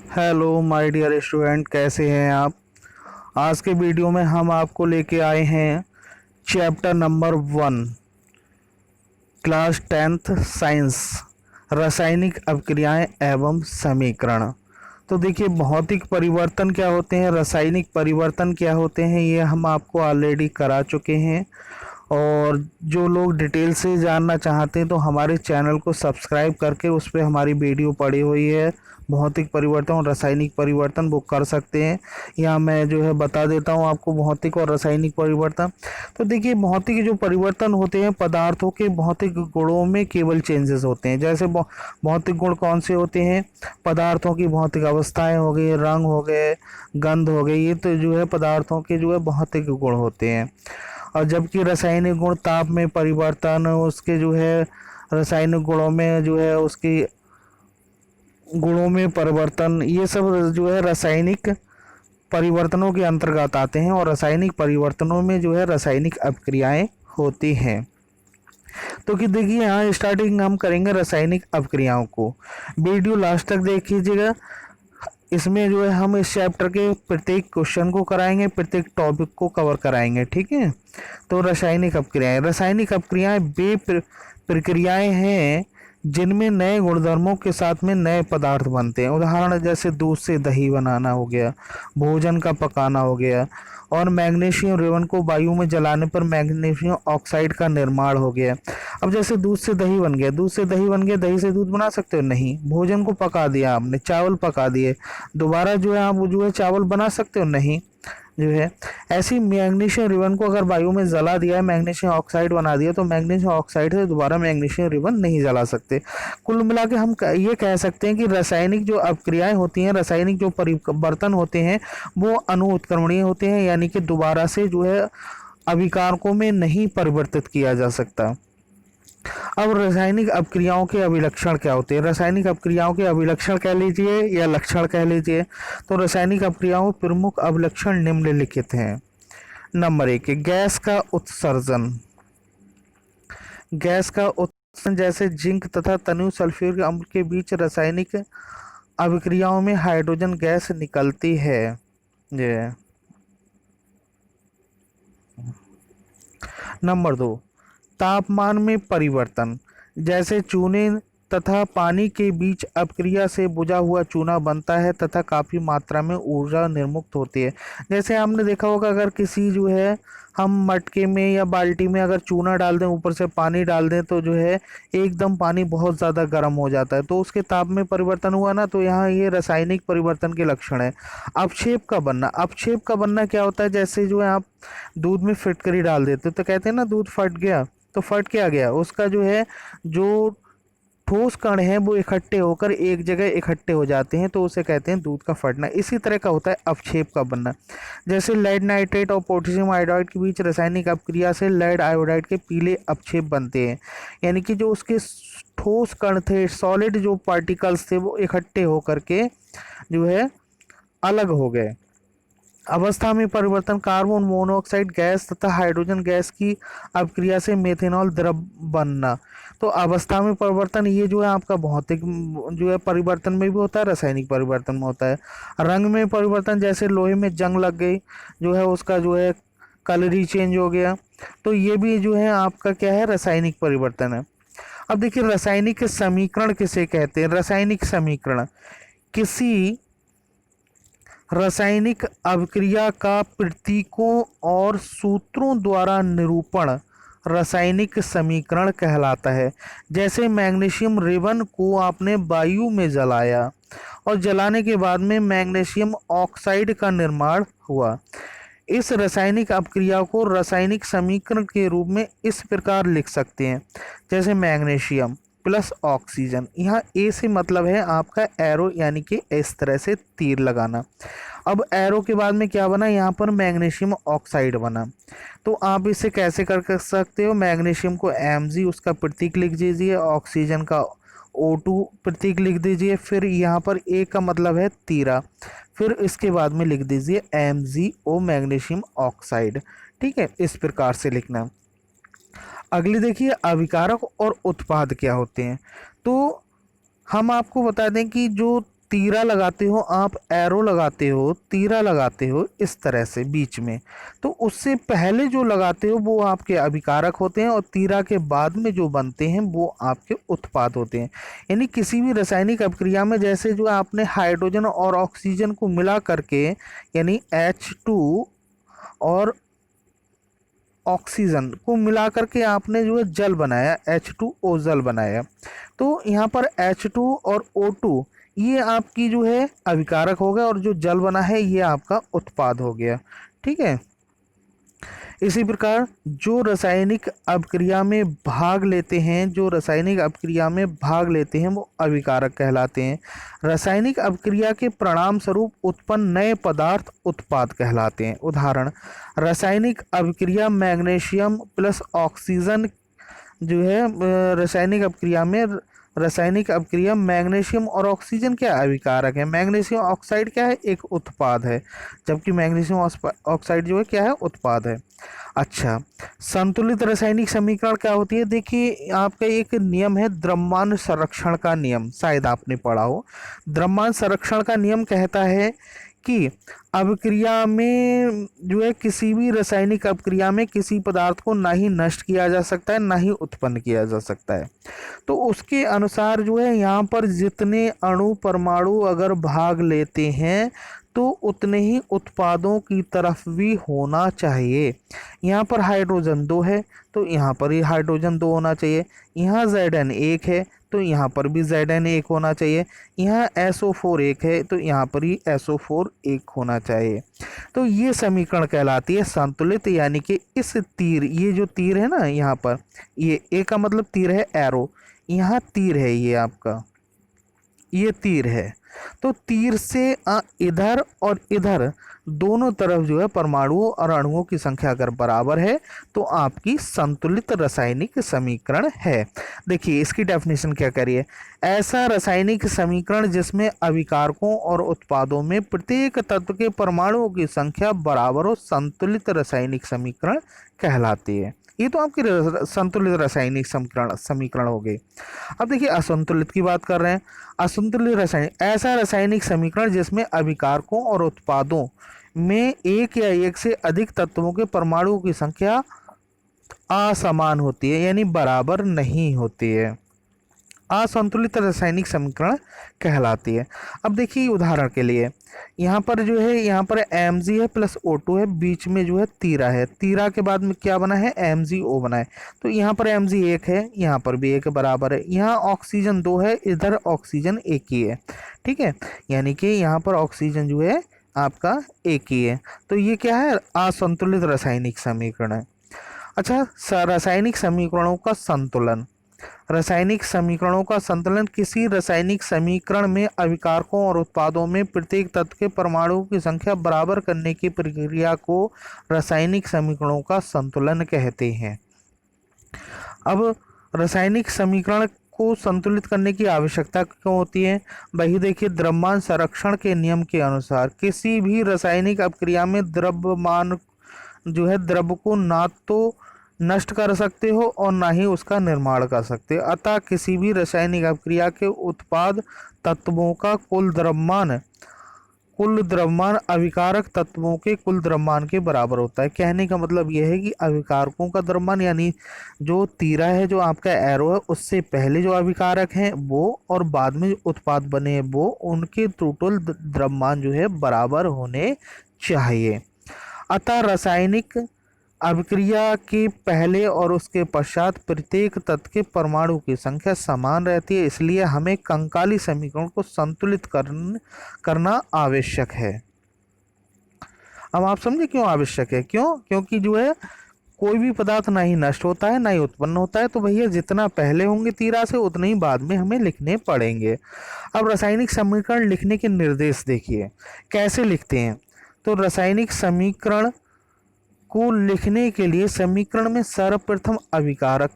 Hello my dear student, कैसे हैं आप। आज के वीडियो में हम आपको लेके आए हैं chapter number 1, class 10th science, रासायनिक अभिक्रियाएं एवं समीकरण। तो देखिए, भौतिक परिवर्तन क्या होते हैं, रासायनिक परिवर्तन क्या होते हैं, ये हम आपको ऑलरेडी करा चुके हैं। और जो लोग डिटेल से जानना चाहते हैं तो हमारे चैनल को सब्सक्राइब करके उस पर हमारी वीडियो पड़ी हुई है, भौतिक परिवर्तन और रासायनिक परिवर्तन, वो कर सकते हैं। यहाँ मैं जो है बता देता हूँ आपको भौतिक और रासायनिक परिवर्तन। तो देखिए, भौतिक जो परिवर्तन होते हैं, पदार्थों के भौतिक गुणों में केवल चेंजेस होते हैं। जैसे भौतिक गुण कौन से होते हैं, पदार्थों की भौतिक अवस्थाएं हो गई, रंग हो गए, गंध हो गई, ये तो जो है पदार्थों के जो है भौतिक गुण होते हैं। और जबकि रासायनिक गुण, ताप में परिवर्तन, उसके जो है रासायनिक गुणों में जो है उसकी गुणों में परिवर्तन, ये सब जो है रासायनिक परिवर्तनों के अंतर्गत आते हैं। और रासायनिक परिवर्तनों में जो है रासायनिक अभिक्रियाएं होती हैं। तो कि देखिए, यहाँ स्टार्टिंग हम करेंगे रासायनिक अभिक्रियाओं को। वीडियो लास्ट तक देख लीजिएगा। इसमें जो है हम इस चैप्टर के प्रत्येक क्वेश्चन को कराएंगे, प्रत्येक टॉपिक को कवर कराएंगे, ठीक है। तो रासायनिक अपक्रियाएं वे प्रक्रियाएं हैं जिनमें नए गुणधर्मों के साथ में नए पदार्थ बनते हैं। उदाहरण जैसे दूध से दही बनाना हो गया, भोजन का पकाना हो गया, और मैग्नीशियम रेवन को वायु में जलाने पर मैग्नीशियम ऑक्साइड का निर्माण हो गया। अब जैसे दूध से दही बन गया, दूध से दही बन गया, दही से दूध बना सकते हो नहीं। भोजन को पका दिया आपने, चावल पका दिए, दोबारा जो है आप जो है चावल बना सकते हो नहीं, जो है। ऐसी मैग्नीशियम रिबन को अगर वायु में जला दिया है, मैग्नीशियम ऑक्साइड बना दिया, तो मैग्नीशियम ऑक्साइड से दोबारा मैग्नीशियम रिबन नहीं जला सकते। कुल मिला के हम ये कह सकते हैं कि रासायनिक जो अपक्रियाएं होती हैं, रासायनिक जो परिवर्तन होते हैं, वो अनुत्क्रमणीय होते हैं, यानी कि दोबारा से जो है अभिकारकों में नहीं परिवर्तित किया जा सकता। अब रासायनिक अपक्रियाओं के अभिलक्षण क्या होते हैं, रासायनिक अपक्रियाओं के अभिलक्षण कह लीजिए या लक्षण कह लीजिए। तो रासायनिक अपक्रियाओं के प्रमुख अभिलक्षण निम्नलिखित हैं। नंबर 1, गैस का उत्सर्जन। गैस का उत्सर्जन जैसे जिंक तथा तनु सल्फ्यूरिक अम्ल के बीच रासायनिक अभिक्रियाओं में हाइड्रोजन गैस निकलती है। ये नंबर 2, तापमान में परिवर्तन जैसे चूने तथा पानी के अपक्रिया अपक्रिया से बुझा हुआ चूना बनता है तथा काफ़ी मात्रा में ऊर्जा निर्मुक्त होती है। जैसे आपने देखा होगा, अगर किसी जो है हम मटके में या बाल्टी में अगर चूना डाल दें, ऊपर से पानी डाल दें, तो जो है एकदम पानी बहुत ज़्यादा गर्म हो जाता है, तो उसके ताप में परिवर्तन हुआ ना। तो यहाँ ये रासायनिक परिवर्तन के लक्षण है। अपक्षेप का बनना क्या होता है, जैसे जो है आप दूध में फिटकरी डाल देते तो कहते हैं ना दूध फट गया, तो फट क्या गया, उसका जो है जो ठोस कण हैं वो इकट्ठे होकर एक जगह इकट्ठे हो जाते हैं, तो उसे कहते हैं दूध का फटना। इसी तरह का होता है अवक्षेप का बनना। जैसे लेड नाइट्रेट और पोटेशियम आयोडाइड के बीच रासायनिक अपक्रिया से लेड आयोडाइड के पीले अपक्षेप बनते हैं, यानी कि जो उसके ठोस कण थे, सॉलिड जो पार्टिकल्स थे, वो इकट्ठे होकर के जो है अलग हो गए। अवस्था में परिवर्तन, कार्बन मोनोऑक्साइड गैस तथा हाइड्रोजन गैस की अपक्रिया से मेथेनॉल द्रव बनना। तो अवस्था में परिवर्तन ये जो है आपका भौतिक जो है परिवर्तन में भी होता है, रासायनिक परिवर्तन में होता है। रंग में परिवर्तन, जैसे लोहे में जंग लग गई, जो है उसका जो है कलर ही चेंज हो गया, तो ये भी जो है आपका क्या है, रासायनिक परिवर्तन है। अब देखिए, रासायनिक समीकरण किसे कहते हैं। रासायनिक समीकरण किसी रासायनिक अभिक्रिया का प्रतीकों और सूत्रों द्वारा निरूपण रासायनिक समीकरण कहलाता है। जैसे मैग्नीशियम रिबन को आपने वायु में जलाया और जलाने के बाद में मैग्नीशियम ऑक्साइड का निर्माण हुआ। इस रासायनिक अपक्रिया को रासायनिक समीकरण के रूप में इस प्रकार लिख सकते हैं, जैसे मैग्नीशियम प्लस ऑक्सीजन। यहाँ ए से मतलब है आपका एरो, यानी कि इस तरह से तीर लगाना। अब एरो के बाद में क्या बना, यहाँ पर मैग्नीशियम ऑक्साइड बना। तो आप इसे कैसे कर सकते हो, मैग्नीशियम को Mg उसका प्रतीक लिख दीजिए, ऑक्सीजन का O2 प्रतीक लिख दीजिए, फिर यहाँ पर ए का मतलब है तीरा, फिर इसके बाद में लिख दीजिए MgO मैग्नीशियम ऑक्साइड। ठीक है, इस प्रकार से लिखना। अगली देखिए, अभिकारक और उत्पाद क्या होते हैं। तो हम आपको बता दें कि जो तीरा लगाते हो आप, एरो लगाते हो, तीरा लगाते हो इस तरह से बीच में, तो उससे पहले जो लगाते हो वो आपके अभिकारक होते हैं और तीरा के बाद में जो बनते हैं वो आपके उत्पाद होते हैं। यानी किसी भी रासायनिक अभिक्रिया में जैसे जो आपने हाइड्रोजन और ऑक्सीजन को मिला करके, यानी H2 और ऑक्सीजन को मिला करके आपने जो है जल बनाया, H2O जल बनाया, तो यहाँ पर H2 और O2 ये आपकी जो है अभिकारक हो गया और जो जल बना है ये आपका उत्पाद हो गया। ठीक है, इसी प्रकार जो रासायनिक अभिक्रिया में भाग लेते हैं, जो रासायनिक अभिक्रिया में भाग लेते हैं वो अभिकारक कहलाते हैं। रासायनिक अभिक्रिया के परिणाम स्वरूप उत्पन्न नए पदार्थ उत्पाद कहलाते हैं। उदाहरण, रासायनिक अभिक्रिया मैग्नीशियम प्लस ऑक्सीजन जो है रासायनिक अभिक्रिया मैग्नीशियम और ऑक्सीजन क्या अभिकारक है, मैग्नीशियम ऑक्साइड क्या है, एक उत्पाद है, जबकि मैग्नीशियम ऑक्साइड जो है क्या है, उत्पाद है। अच्छा, संतुलित रासायनिक समीकरण क्या होती है? देखिए आपका एक नियम है द्रव्यमान संरक्षण का नियम, शायद आपने पढ़ा हो। द्रव्यमान संरक्षण का नियम कहता है कि अभिक्रिया में जो है किसी भी रासायनिक अभिक्रिया में किसी पदार्थ को ना ही नष्ट किया जा सकता है ना ही उत्पन्न किया जा सकता है। तो उसके अनुसार जो है यहाँ पर जितने अणु परमाणु अगर भाग लेते हैं तो उतने ही उत्पादों की तरफ भी होना चाहिए। यहाँ पर हाइड्रोजन 2 है तो यहाँ पर ही हाइड्रोजन 2 होना चाहिए, यहाँ Zn 1 है तो यहाँ पर भी Zn 1 होना चाहिए, यहाँ SO4 1 है तो यहाँ पर ही SO4 1 होना चाहिए। तो ये समीकरण कहलाती है संतुलित, यानी कि इस तीर, ये जो तीर है ना यहाँ पर, ये ए का मतलब तीर है एरो, यहाँ तीर है ये आपका, ये तीर है, तो तीर से इधर और इधर दोनों तरफ जो है परमाणुओं और अणुओं की संख्या अगर बराबर है तो आपकी संतुलित रासायनिक समीकरण है। देखिए इसकी डेफिनेशन क्या करिए, ऐसा रासायनिक समीकरण जिसमें अभिकारकों और उत्पादों में प्रत्येक तत्व के परमाणुओं की संख्या बराबर हो संतुलित रासायनिक समीकरण कहलाती है। ये तो आपकी संतुलित रासायनिक समीकरण हो गई। अब देखिए असंतुलित की बात कर रहे हैं। असंतुलित रासायनिक, ऐसा रासायनिक समीकरण जिसमें अभिकारकों और उत्पादों में एक या एक से अधिक तत्वों के परमाणुओं की संख्या असमान होती है, यानी बराबर नहीं होती है, असंतुलित रासायनिक समीकरण कहलाती है। अब देखिए उदाहरण के लिए यहाँ पर जो है, यहाँ पर Mg है प्लस O2 है, बीच में जो है तीरा है, तीरा के बाद में क्या बना है, MgO बना है, तो यहाँ पर Mg 1 है, यहाँ पर भी 1 बराबर है, यहाँ ऑक्सीजन 2 है, इधर ऑक्सीजन 1 ही है। ठीक है, यानी कि यहाँ पर ऑक्सीजन जो है आपका 1 ही है, तो ये क्या है, असंतुलित रासायनिक समीकरण है। अच्छा, रासायनिक समीकरणों का संतुलन। रासायनिक समीकरणों का संतुलन किसी रासायनिक समीकरण में अभिकारकों और उत्पादों में प्रत्येक तत्व के परमाणुओं की संख्या बराबर करने की प्रक्रिया को रासायनिक समीकरणों का संतुलन कहते हैं। अब रासायनिक समीकरण को संतुलित करने की आवश्यकता क्यों होती है? वही देखिए, द्रव्यमान संरक्षण के नियम के अनुसार किसी भी रासायनिक अभिक्रिया में द्रव्यमान जो है द्रव्य को ना तो नष्ट कर सकते हो और ना ही उसका निर्माण कर सकते हो, अतः किसी भी रासायनिक अभिक्रिया के उत्पाद तत्वों का कुल द्रव्यमान अभिकारक तत्वों के कुल द्रव्यमान के बराबर होता है। कहने का मतलब यह है कि अभिकारकों का द्रव्यमान, यानी जो तीरा है, जो आपका एरो है, उससे पहले जो अभिकारक हैं वो और बाद में जो उत्पाद बने हैं वो, उनके टोटल द्रव्यमान जो है बराबर होने चाहिए। अतः रासायनिक अभिक्रिया के पहले और उसके पश्चात प्रत्येक तत्व के परमाणु की संख्या समान रहती है, इसलिए हमें कंकाली समीकरण को संतुलित करना आवश्यक है। अब आप समझे क्यों आवश्यक है? क्योंकि जो है कोई भी पदार्थ ना ही नष्ट होता है ना ही उत्पन्न होता है, तो भैया जितना पहले होंगे तीरा से उतने ही बाद में हमें लिखने पड़ेंगे। अब रासायनिक समीकरण लिखने के निर्देश देखिए कैसे लिखते हैं। तो रासायनिक समीकरण को लिखने के लिए समीकरण में सर्वप्रथम अभिकारक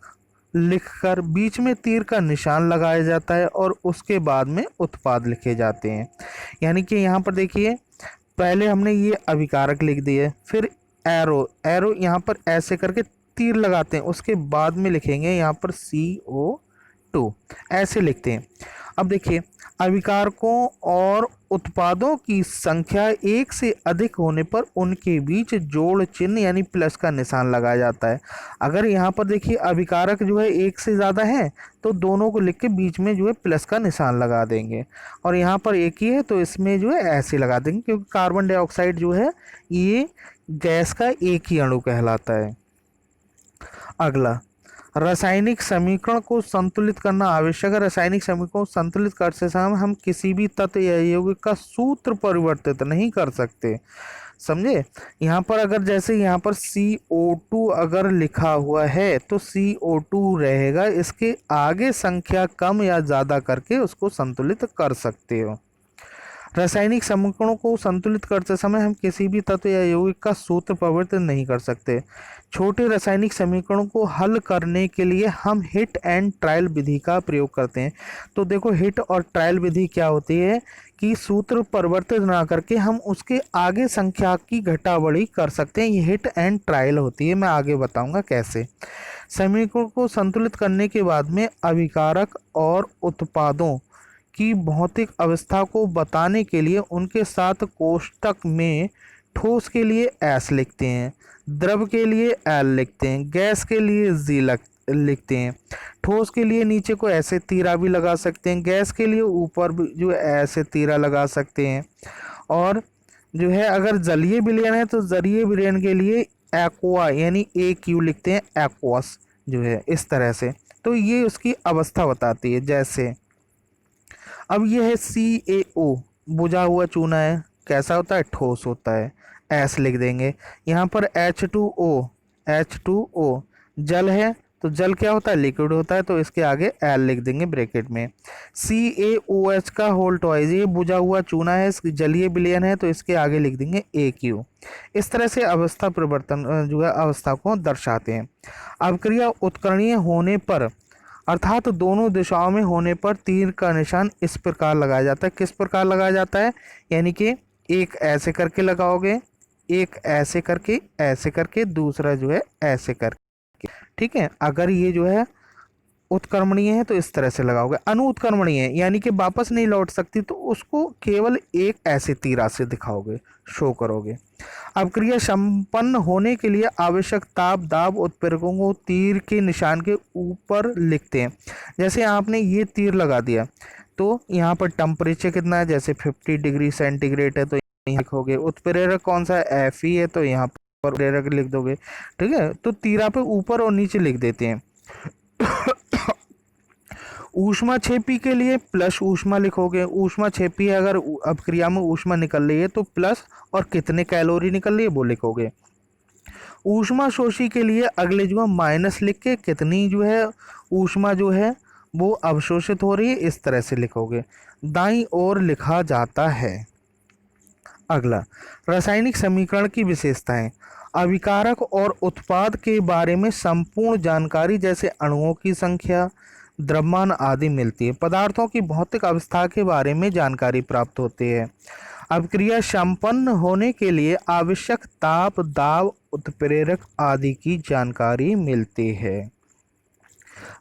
लिखकर बीच में तीर का निशान लगाया जाता है और उसके बाद में उत्पाद लिखे जाते हैं। यानी कि यहाँ पर देखिए, पहले हमने ये अभिकारक लिख दिए, फिर एरो यहाँ पर ऐसे करके तीर लगाते हैं, उसके बाद में लिखेंगे यहाँ पर CO2, ऐसे लिखते हैं। अब देखिए, अभिकारकों और उत्पादों की संख्या एक से अधिक होने पर उनके बीच जोड़ चिन्ह यानी प्लस का निशान लगाया जाता है। अगर यहाँ पर देखिए अभिकारक जो है एक से ज़्यादा है तो दोनों को लिख के बीच में जो है प्लस का निशान लगा देंगे, और यहाँ पर एक ही है तो इसमें जो है ऐसे लगा देंगे, क्योंकि कार्बन डाइऑक्साइड जो है ये गैस का एक ही अणु कहलाता है। अगला, रासायनिक समीकरण को संतुलित करना आवश्यक है। रासायनिक समीकरण को संतुलित करते समय हम किसी भी तत्व या यौगिक का सूत्र परिवर्तित नहीं कर सकते, समझे। यहाँ पर अगर जैसे यहाँ पर CO2 अगर लिखा हुआ है तो CO2 रहेगा, इसके आगे संख्या कम या ज़्यादा करके उसको संतुलित कर सकते हो। रासायनिक समीकरणों को संतुलित करते समय हम किसी भी तत्व या यौगिक का सूत्र परिवर्तित नहीं कर सकते। छोटे रासायनिक समीकरणों को हल करने के लिए हम हिट एंड ट्रायल विधि का प्रयोग करते हैं। तो देखो, हिट और ट्रायल विधि क्या होती है कि सूत्र परिवर्तित ना करके हम उसके आगे संख्या की घटा बढ़ी कर सकते हैं, ये हिट एंड ट्रायल होती है। मैं आगे बताऊंगा कैसे। समीकरण को संतुलित करने के बाद में अभिकारक और उत्पादों की भौतिक अवस्था को बताने के लिए उनके साथ कोष्ठक में ठोस के लिए S लिखते हैं, द्रव के लिए L लिखते हैं, गैस के लिए G लिखते हैं। ठोस के लिए नीचे को ऐसे तीरा भी लगा सकते हैं, गैस के लिए ऊपर भी जो ऐसे तीरा लगा सकते हैं, और जो है अगर जलीय विलयन है तो जलीय विलयन के लिए एक्वा यानी AQ लिखते हैं, एक्वस जो है इस तरह से। तो ये उसकी अवस्था बताती है। जैसे अब ये है CaO, बुझा हुआ चूना है, कैसा होता है, ठोस होता है, S लिख देंगे। यहाँ पर H2O जल है, तो जल क्या होता है, लिक्विड होता है, तो इसके आगे L लिख देंगे ब्रैकेट में। CaOH का होल टॉइज, ये बुझा हुआ चूना है, जलीय विलयन है, तो इसके आगे लिख देंगे AQ। इस तरह से अवस्था परिवर्तन जो है अवस्था को दर्शाते हैं। अभिक्रिया उत्कर्णीय होने पर अर्थात दोनों दिशाओं में होने पर तीर का निशान इस प्रकार लगाया जाता है। किस प्रकार लगाया जाता है, यानी कि एक ऐसे करके लगाओगे, एक ऐसे करके दूसरा जो है ऐसे करके, ठीक है। अगर ये जो है उत्क्रमणीय है तो इस तरह से लगाओगे। अनुत्क्रमणीय है यानी कि वापस नहीं लौट सकती, तो उसको केवल एक ऐसे तीरा से दिखाओगे, शो करोगे। अभिक्रिया संपन्न होने के लिए आवश्यक ताप दाब उत्प्रेरकों को तीर के निशान के ऊपर लिखते हैं। जैसे आपने ये तीर लगा दिया तो यहाँ पर टेम्परेचर कितना है, जैसे 50 डिग्री सेंटीग्रेड है तो यहाँ लिखोगे। उत्प्रेरक कौन सा है, Fe है, तो यहाँ पर उत्प्रेरक लिख दोगे, ठीक है। तो तीरा पे ऊपर और नीचे लिख देते हैं। ऊष्माक्षेपी के लिए प्लस ऊष्मा लिखोगे। ऊष्माक्षेपी अगर अभिक्रिया में ऊष्मा निकल रही है तो प्लस, और कितने कैलोरी निकल रही है वो लिखोगे। ऊष्मा शोषी के लिए अगले जो है माइनस लिख के कितनी जो है ऊष्मा जो है वो अवशोषित हो रही है, इस तरह से लिखोगे, दाईं ओर लिखा जाता है। अगला, रासायनिक समीकरण की विशेषताएं। अभिकारक और उत्पाद के बारे में संपूर्ण जानकारी जैसे अणुओं की संख्या, द्रव्यमान आदि मिलती है। पदार्थों की भौतिक अवस्था के बारे में जानकारी प्राप्त होती है। अभिक्रिया संपन्न होने के लिए आवश्यक ताप दाब उत्प्रेरक आदि की जानकारी मिलती है।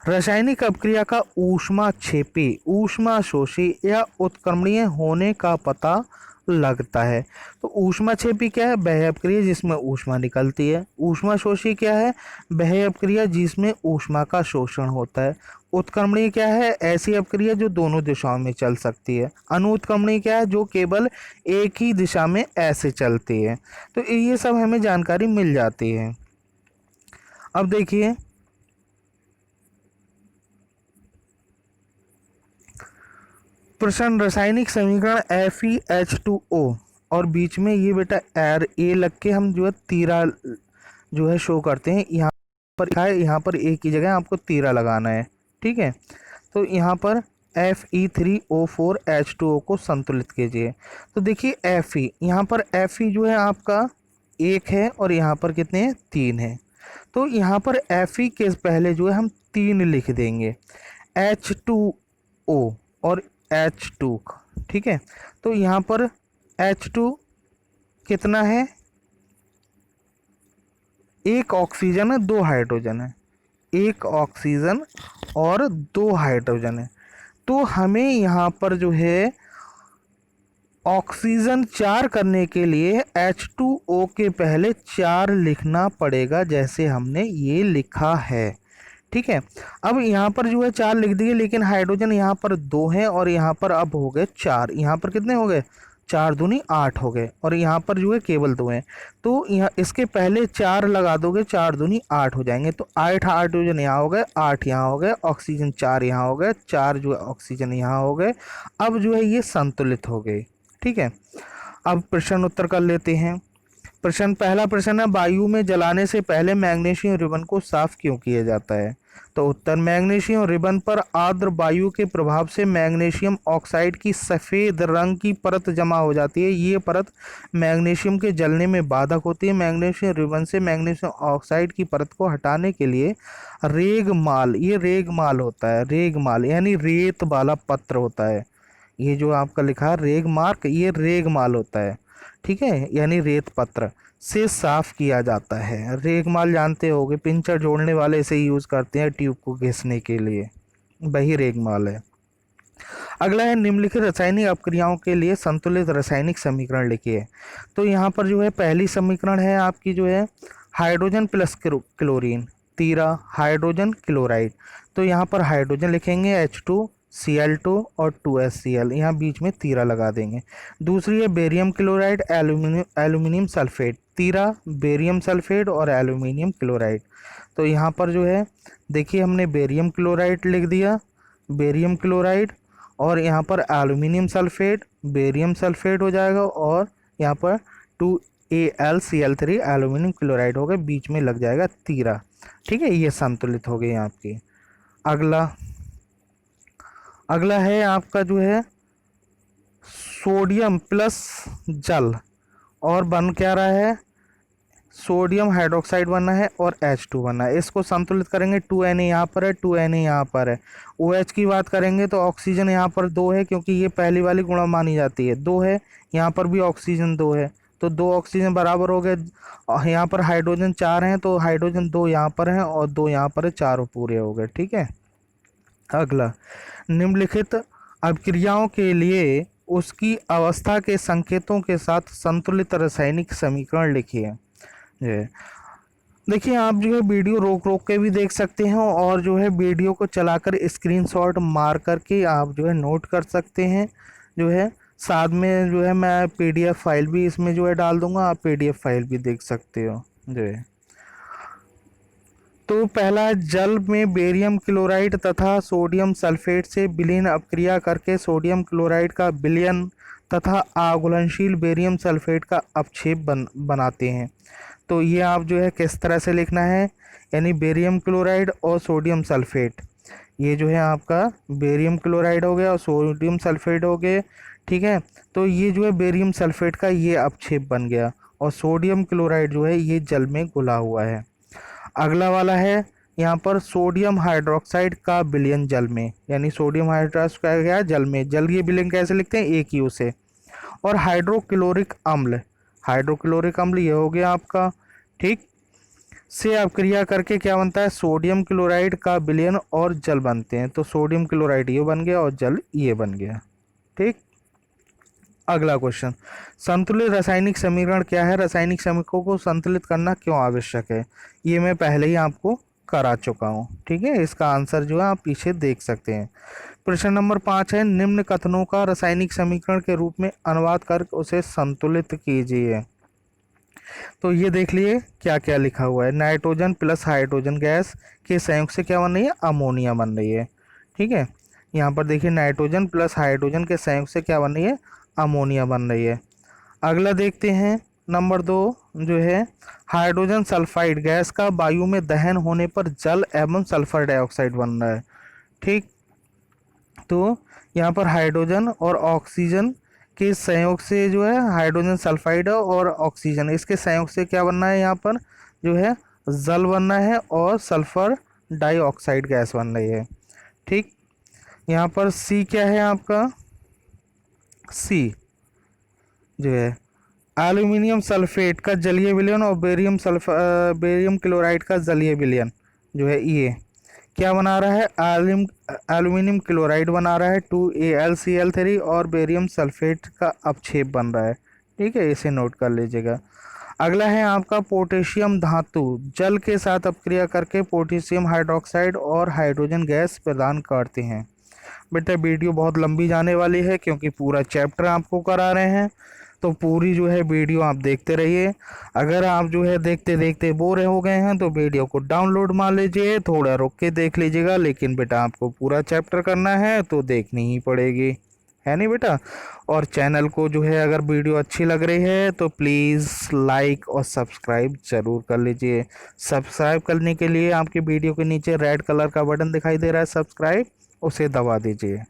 रासायनिक अभिक्रिया का ऊष्माक्षेपी, ऊष्माशोषी या उत्क्रमणीय होने का पता लगता है। तो ऊष्माक्षेपी क्या है, वह अभिक्रिया जिसमें ऊष्मा निकलती है। ऊष्माशोषी क्या है, वह अभिक्रिया जिसमें ऊष्मा का शोषण होता है। उत्क्रमणीय क्या है, ऐसी अभिक्रिया जो दोनों दिशाओं में चल सकती है। अनुत्क्रमणीय क्या है, जो केवल एक ही दिशा में ऐसे चलती है। तो ये सब हमें जानकारी मिल जाती है। अब देखिए, प्रश्न, रासायनिक समीकरण FeH2O और बीच में ये बेटा एर ए लग के हम जो है तीरा जो है शो करते हैं। यहाँ पर लिखा है, यहाँ पर ए की जगह आपको तीरा लगाना है, ठीक है। तो यहाँ पर Fe3O4H2O को संतुलित कीजिए। तो देखिए Fe, यहाँ पर Fe जो है आपका एक है और यहाँ पर कितने हैं, 3 है। तो यहाँ पर Fe के पहले जो है हम 3 लिख देंगे, H2O और H2, ठीक है। तो यहाँ पर H2 कितना है, एक ऑक्सीजन है, 2 हाइड्रोजन है, एक ऑक्सीजन और 2 हाइड्रोजन है। तो हमें यहाँ पर जो है ऑक्सीजन 4 करने के लिए H2O के पहले 4 लिखना पड़ेगा, जैसे हमने ये लिखा है। ठीक है, अब यहाँ पर जो है 4 लिख दिए, लेकिन हाइड्रोजन यहाँ पर 2 है और यहाँ पर अब हो गए 4। यहाँ पर कितने हो गए? 4 दूनी 8 हो गए, और यहाँ पर जो है केवल 2 हैं। तो यहाँ इसके पहले 4 लगा दोगे, 4 दूनी 8 हो जाएंगे। तो 8 हाइड्रोजन यहाँ हो गए, 8 यहाँ हो गए, ऑक्सीजन 4 यहाँ हो गए, 4 जो है ऑक्सीजन यहाँ हो गए। अब जो है ये संतुलित हो गए। ठीक है, अब प्रश्न उत्तर कर लेते हैं। पहला प्रश्न है, वायु में जलाने से पहले मैग्नीशियम रिबन को साफ क्यों किया जाता है? तो उत्तर, मैग्नीशियम रिबन पर आर्द्र वायु के प्रभाव से मैग्नीशियम ऑक्साइड की सफ़ेद रंग की परत जमा हो जाती है। ये परत मैग्नीशियम के जलने में बाधक होती है। मैग्नीशियम रिबन से मैग्नीशियम ऑक्साइड की परत को हटाने के लिए रेगमाल, ये रेगमाल होता है, रेगमाल यानी रेत वाला पत्र होता है। ये जो आपका लिखा है रेग मार्क, ये रेगमाल होता है। ठीक है, यानी रेत पत्र से साफ किया जाता है। रेगमाल जानते होगे, पिंचर जोड़ने वाले इसे यूज करते हैं ट्यूब को घिसने के लिए, वही रेगमाल है। अगला है, निम्नलिखित रासायनिक अपक्रियाओं के लिए संतुलित रासायनिक समीकरण लिखिए। तो यहाँ पर जो है पहली समीकरण है आपकी जो है हाइड्रोजन प्लस क्लोरीन, तीरा हाइड्रोजन क्लोराइड। तो यहाँ पर हाइड्रोजन लिखेंगे H2Cl2 और 2HCl, यहाँ बीच में तीरा लगा देंगे। दूसरी है बेरियम क्लोराइड एल्यूमिनियम सल्फेट, तीरा बेरियम सल्फेट और एल्यूमिनियम क्लोराइड। तो यहाँ पर जो है देखिए हमने बेरियम क्लोराइड लिख दिया, बेरियम क्लोराइड, और यहाँ पर एल्यूमिनियम सल्फेट, बेरियम सल्फेट हो जाएगा, और यहाँ पर 2AlCl3 एल्यूमिनियम क्लोराइड हो गया, बीच में लग जाएगा तीरा। ठीक है, ये संतुलित हो गई आपकी। अगला है आपका जो है सोडियम प्लस जल, और बन क्या रहा है? सोडियम हाइड्रोक्साइड बनना है और H2 बनना है। इसको संतुलित करेंगे, 2Na यहाँ पर है, 2Na यहाँ पर है। OH की बात करेंगे तो ऑक्सीजन यहाँ पर 2 है, क्योंकि ये पहली वाली गुणा मानी जाती है, 2 है। यहाँ पर भी ऑक्सीजन 2 है, तो 2 ऑक्सीजन बराबर हो गए। यहाँ पर हाइड्रोजन 4 हैं, तो हाइड्रोजन 2 यहाँ पर हैं और 2 यहाँ पर है, 4 पूरे हो गए। ठीक है, अगला, निम्नलिखित अभिक्रियाओं के लिए उसकी अवस्था के संकेतों के साथ संतुलित रासायनिक समीकरण लिखिए। देखिए आप जो है वीडियो रोक रोक के भी देख सकते हैं, और जो है वीडियो को चलाकर स्क्रीनशॉट मार करके आप जो है नोट कर सकते हैं। जो है साथ में जो है मैं PDF फाइल भी इसमें जो है डाल दूंगा, आप PDF फाइल भी देख सकते हो। जो है तो पहला, जल में बेरियम क्लोराइड तथा सोडियम सल्फेट से विलीन अपक्रिया करके सोडियम क्लोराइड का विलयन तथा अघुलनशील बेरियम सल्फेट का अपक्षेप बनाते हैं। तो ये आप जो है किस तरह से लिखना है, यानी बेरियम क्लोराइड और सोडियम सल्फेट, ये जो है आपका बेरियम क्लोराइड हो गया और सोडियम सल्फेट हो गए। ठीक है, तो ये जो है बेरियम सल्फेट का ये अपक्षेप बन गया, और सोडियम क्लोराइड जो है ये जल में घुला हुआ है। अगला वाला है यहाँ पर सोडियम हाइड्रोक्साइड का विलयन जल में, यानी सोडियम हाइड्रोक्साइड क्या है? जल में। जल ये विलयन कैसे लिखते हैं? एक यू से। और हाइड्रोक्लोरिक अम्ल, हाइड्रोक्लोरिक अम्ल ये हो गया आपका। ठीक, से अपक्रिया करके क्या बनता है? सोडियम क्लोराइड का विलयन और जल बनते हैं। तो सोडियम क्लोराइड ये बन गया और जल ये बन गया। ठीक, अगला क्वेश्चन, संतुलित रासायनिक समीकरण क्या है? रासायनिक समीकरणों को संतुलित करना क्यों आवश्यक है? ये मैं पहले ही आपको करा चुका हूँ। ठीक है, इसका आंसर जो है आप पीछे देख सकते हैं। प्रश्न नंबर 5 है, निम्न कथनों का रासायनिक समीकरण के रूप में अनुवाद कर उसे संतुलित कीजिए। तो ये देख लिए क्या क्या लिखा हुआ है। नाइट्रोजन प्लस हाइड्रोजन गैस के संयोग से क्या बन रही है? अमोनिया बन रही है। ठीक है, यहाँ पर देखिए नाइट्रोजन प्लस हाइड्रोजन के संयोग से क्या बन रही है? अमोनिया बन रही है। अगला देखते हैं नंबर 2 जो है हाइड्रोजन सल्फाइड गैस का वायु में दहन होने पर जल एवं सल्फर डाइऑक्साइड बन रहा है। ठीक, तो यहाँ पर हाइड्रोजन और ऑक्सीजन के संयोग से जो है हाइड्रोजन सल्फाइड और ऑक्सीजन, इसके संयोग से क्या बनना है? यहाँ पर जो है जल बनना है और सल्फर डाइऑक्साइड गैस बन रही है। ठीक, यहाँ पर सी क्या है आपका? सी जो है एल्यूमिनियम सल्फेट का जलीय विलयन और बेरियम क्लोराइड का जलीय विलयन जो है ये क्या बना रहा है, एल्यूमिनियम क्लोराइड बना रहा है 2AlCl3 और बेरियम सल्फेट का अपक्षेप बन रहा है। ठीक है, इसे नोट कर लीजिएगा। अगला है आपका पोटेशियम धातु जल के साथ अपक्रिया करके पोटेशियम हाइड्रोक्साइड और हाइड्रोजन गैस प्रदान करते हैं। बेटा वीडियो बहुत लंबी जाने वाली है क्योंकि पूरा चैप्टर आपको करा रहे हैं, तो पूरी जो है वीडियो आप देखते रहिए। अगर आप जो है देखते देखते बोर हो गए हैं तो वीडियो को डाउनलोड मार लीजिए, थोड़ा रुक के देख लीजिएगा, लेकिन बेटा आपको पूरा चैप्टर करना है तो देखनी ही पड़ेगी, है नहीं बेटा। और चैनल को जो है अगर वीडियो अच्छी लग रही है तो प्लीज़ लाइक और सब्सक्राइब ज़रूर कर लीजिए। सब्सक्राइब करने के लिए आपके वीडियो के नीचे रेड कलर का बटन दिखाई दे रहा है सब्सक्राइब, उसे दबा दीजिए।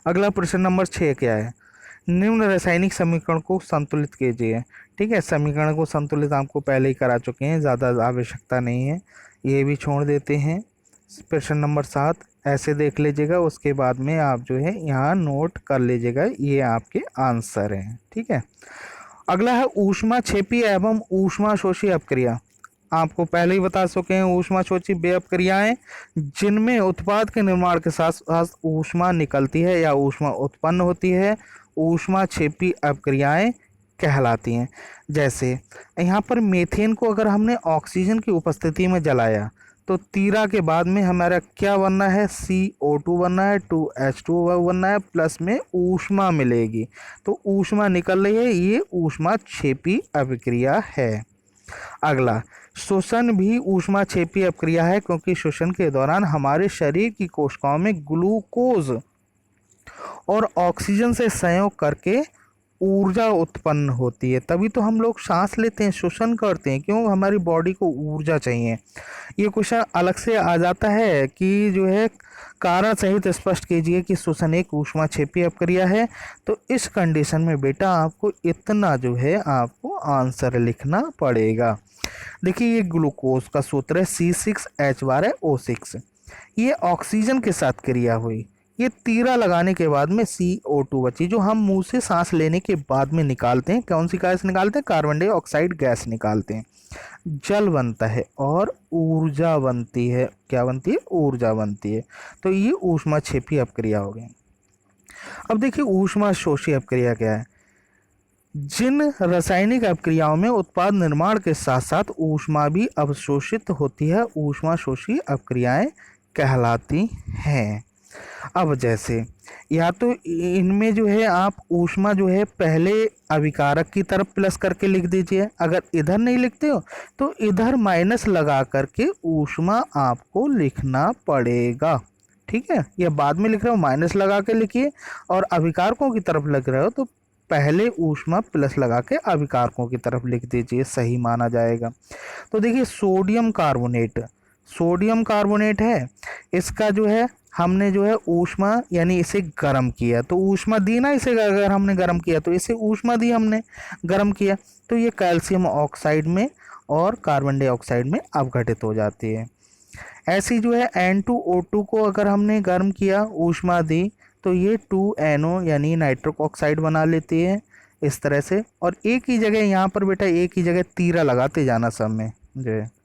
अगला प्रश्न नंबर 6 क्या है, निम्न रासायनिक समीकरण को संतुलित कीजिए। ठीक है, समीकरण को संतुलित आपको पहले ही करा चुके हैं, ज़्यादा आवश्यकता नहीं है, ये भी छोड़ देते हैं। प्रश्न नंबर 7 ऐसे देख लीजिएगा, उसके बाद में आप जो है यहाँ नोट कर लीजिएगा, ये आपके आंसर हैं। ठीक है, अगला है ऊष्माक्षेपी एवं ऊष्माशोषी अपक्रिया। आपको पहले ही बता चुके हैं, ऊष्माशोषी वे अपक्रियाएं जिनमें उत्पाद के निर्माण के साथ साथ ऊष्मा निकलती है या ऊष्मा उत्पन्न होती है, ऊष्माक्षेपी अपक्रियाएं कहलाती हैं। जैसे यहाँ पर मीथेन को अगर हमने ऑक्सीजन की उपस्थिति में जलाया तो तीरा के बाद में हमारा क्या बनना है, CO2 बनना है, 2H2 बनना है, प्लस में ऊष्मा मिलेगी, तो ऊष्मा निकल रही है, ये ऊष्माक्षेपी अपक्रिया है। अगला, श्वसन भी ऊष्माक्षेपी अपक्रिया है क्योंकि श्वसन के दौरान हमारे शरीर की कोशिकाओं में ग्लूकोज और ऑक्सीजन से संयोग करके ऊर्जा उत्पन्न होती है, तभी तो हम लोग सांस लेते हैं, श्वसन करते हैं, क्यों, हमारी बॉडी को ऊर्जा चाहिए। ये क्वेश्चन अलग से आ जाता है कि जो है कारण सहित स्पष्ट कीजिए कि श्वसन एक ऊष्माक्षेपी अपक्रिया है। तो इस कंडीशन में बेटा आपको इतना जो है आपको आंसर लिखना पड़ेगा। देखिए, ये ग्लूकोज का सूत्र है C6H12O6, ये ऑक्सीजन के साथ क्रिया हुई, ये तीरा लगाने के बाद में CO2 बची, जो हम मुंह से सांस लेने के बाद में निकालते हैं। कौन सी गैस निकालते हैं, कार्बन डाइऑक्साइड गैस निकालते हैं, जल बनता है और ऊर्जा बनती है। क्या बनती है, ऊर्जा बनती है। तो ये ऊष्माक्षेपी अपक्रिया हो गई। अब देखिए ऊष्माशोषी अपक्रिया क्या है, जिन रासायनिक अपक्रियाओं में उत्पाद निर्माण के साथ साथ ऊष्मा भी अवशोषित होती है, ऊष्माशोषी अपक्रियाएं कहलाती हैं। अब जैसे या तो इनमें जो है आप ऊष्मा जो है पहले अभिकारक की तरफ प्लस करके लिख दीजिए, अगर इधर नहीं लिखते हो तो इधर माइनस लगा करके ऊष्मा आपको लिखना पड़ेगा। ठीक है, या बाद में लिख रहे हो माइनस लगा के लिखिए, और अभिकारकों की तरफ लिख रहे हो तो पहले ऊष्मा प्लस लगा के अभिकारकों की तरफ लिख दीजिए, सही माना जाएगा। तो देखिए सोडियम कार्बोनेट है, इसका जो है हमने जो है ऊष्मा यानी इसे गर्म किया, तो ऊष्मा दी ना इसे, अगर हमने गर्म किया तो इसे ऊष्मा दी हमने, गर्म किया, तो ये कैल्शियम ऑक्साइड में और कार्बन डाइऑक्साइड में अपघटित हो जाती है। ऐसी जो है N2O2 को अगर हमने गर्म किया, ऊष्मा दी, तो ये 2NO यानी नाइट्रिक ऑक्साइड बना लेती है इस तरह से। और एक ही जगह यहाँ पर बेटा एक ही जगह तीरा लगाते जाना सब में जो है।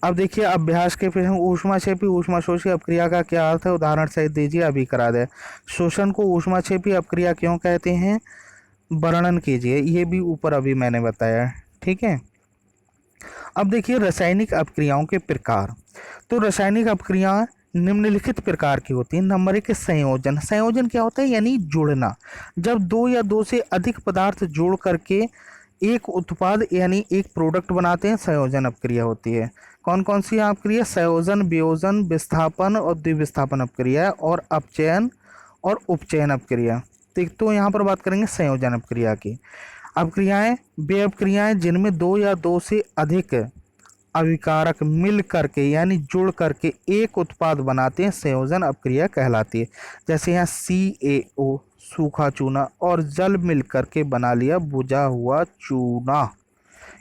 अब देखिए अभ्यास के फिर हम ऊष्माक्षेपी ऊष्माशोषी अपक्रिया का क्या अर्थ है, उदाहरण सहित दीजिए, अभी करा दे। शोषण को ऊष्माक्षेपी अपक्रिया क्यों कहते हैं, वर्णन कीजिए, ये भी ऊपर अभी मैंने बताया। ठीक है, अब देखिए रासायनिक अपक्रियाओं के प्रकार। तो रासायनिक अपक्रियाएं निम्नलिखित प्रकार की होती हैं। नंबर 1 संयोजन। संयोजन क्या होता है, यानी जुड़ना। जब दो या दो से अधिक पदार्थ जोड़ करके एक उत्पाद यानी एक प्रोडक्ट बनाते हैं, संयोजन अपक्रिया होती है। कौन कौन सी अपक्रिया, संयोजन, वियोजन, विस्थापन और द्विविस्थापन अपक्रिया, और अपचयन और उपचयन अपक्रिया। तो यहाँ पर बात करेंगे संयोजन अपक्रिया की। अपक्रियाएं वे अपक्रियाएं जिनमें दो या दो से अधिक अभिकारक मिल करके यानी जुड़ करके एक उत्पाद बनाते हैं, संयोजन अपक्रिया कहलाती है। जैसे यहाँ CaO सूखा चूना और जल मिल करके बना लिया बुझा हुआ चूना,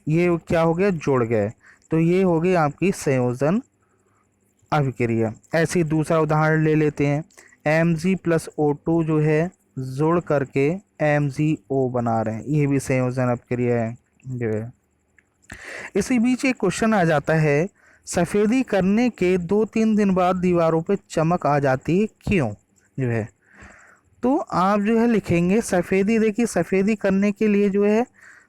ये क्या हो गया, जुड़ गए, तो ये हो गई आपकी संयोजन अभिक्रिया। ऐसे ही दूसरा उदाहरण ले लेते हैं, Mg+O2 जो है जुड़ करके MgO बना रहे हैं, ये भी संयोजन अपक्रिया है जो है। इसी बीच एक क्वेश्चन आ जाता है, सफ़ेदी करने के 2-3 दिन बाद दीवारों पे चमक आ जाती है, क्यों? जो है तो आप जो है लिखेंगे सफ़ेदी। देखिए सफ़ेदी करने के लिए जो है,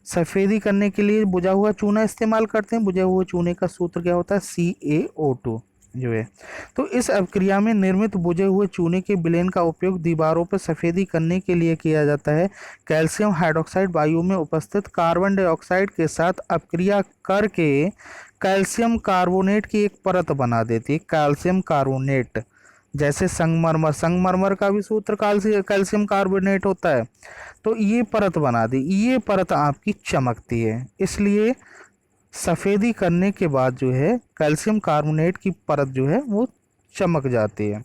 सफ़ेदी करने के लिए बुझा हुआ चूना इस्तेमाल करते हैं। बुझे हुए चूने का सूत्र क्या होता है? CaO2 जो है। तो इस अभिक्रिया में निर्मित बुझे हुए चूने के विलयन का उपयोग दीवारों पर सफ़ेदी करने के लिए किया जाता है। कैल्शियम हाइड्रोक्साइड वायु में उपस्थित कार्बन डाइऑक्साइड के साथ अभिक्रिया करके कैल्शियम कार्बोनेट की एक परत बना देती है। कैल्शियम कार्बोनेट, जैसे संगमरमर, संगमरमर का भी सूत्र कैल्शियम कार्बोनेट होता है। तो ये परत बना दी, ये परत आपकी चमकती है। इसलिए सफ़ेदी करने के बाद जो है कैल्शियम कार्बोनेट की परत जो है वो चमक जाती है।